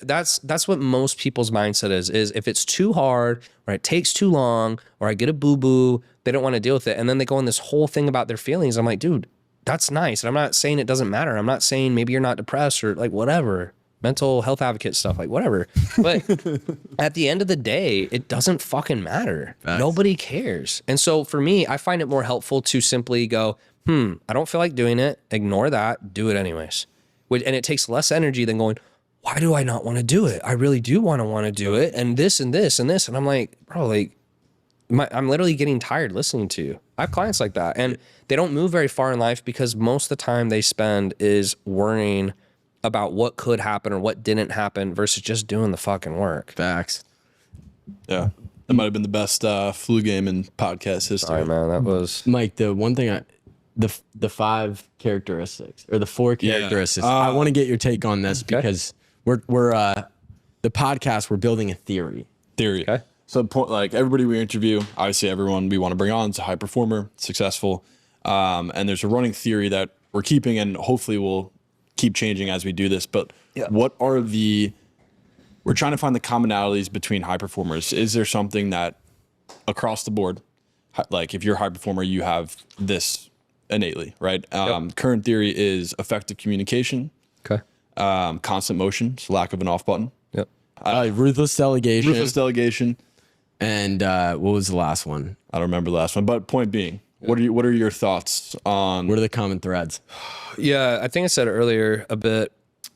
that's what most people's mindset is if it's too hard or it takes too long or I get a boo-boo, they don't want to deal with it. And then they go on this whole thing about their feelings. I'm like, dude, that's nice. And I'm not saying it doesn't matter. I'm not saying maybe you're not depressed or like whatever, mental health advocate stuff, like whatever. But at the end of the day, it doesn't fucking matter. Facts. Nobody cares. And so for me, I find it more helpful to simply go, I don't feel like doing it. Ignore that. Do it anyways. And it takes less energy than going, why do I not want to do it? I really do want to do it. And this and this and this. And I'm like, bro, like I'm literally getting tired listening to you. I have clients like that and they don't move very far in life because most of the time they spend is worrying about what could happen or what didn't happen versus just doing the fucking work. Facts. Yeah. That might have been the best flu game in podcast history. All right, man. That was Mike. The one thing the 5 characteristics or the 4 characteristics. I want to get your take on this because we're the podcast. We're building a theory. Okay. So like everybody we interview, obviously everyone we want to bring on is a high performer, successful, and there's a running theory that we're keeping and hopefully we'll keep changing as we do this. But what are we're trying to find the commonalities between high performers. Is there something that across the board, like if you're a high performer, you have this innately, right? Current theory is effective communication. Okay. Constant motion, so lack of an off button. Yep. Ruthless delegation. Ruthless delegation. And what was the last one? I don't remember the last one, but point being, what are your thoughts on? What are the common threads? Yeah, I think I said earlier a bit.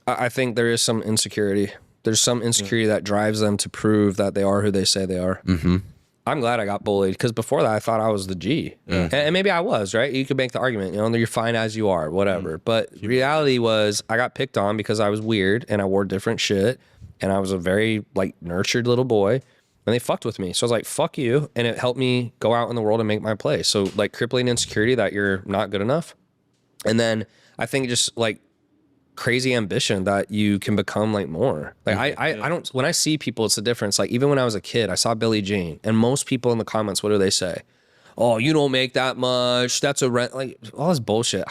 I think there is some insecurity. There's some insecurity that drives them to prove that they are who they say they are. Mm-hmm. I'm glad I got bullied because before that I thought I was the G. And maybe I was, right? You could make the argument, you're fine as you are, whatever. But reality was I got picked on because I was weird and I wore different shit and I was a very like nurtured little boy and they fucked with me. So I was like, fuck you. And it helped me go out in the world and make my place. So like crippling insecurity that you're not good enough. And then I think just like crazy ambition that you can become like more. Like I don't, when I see people, it's the difference. Like even when I was a kid, I saw Billie Jean and most people in the comments, what do they say? Oh, you don't make that much. That's a rent. Like all this bullshit.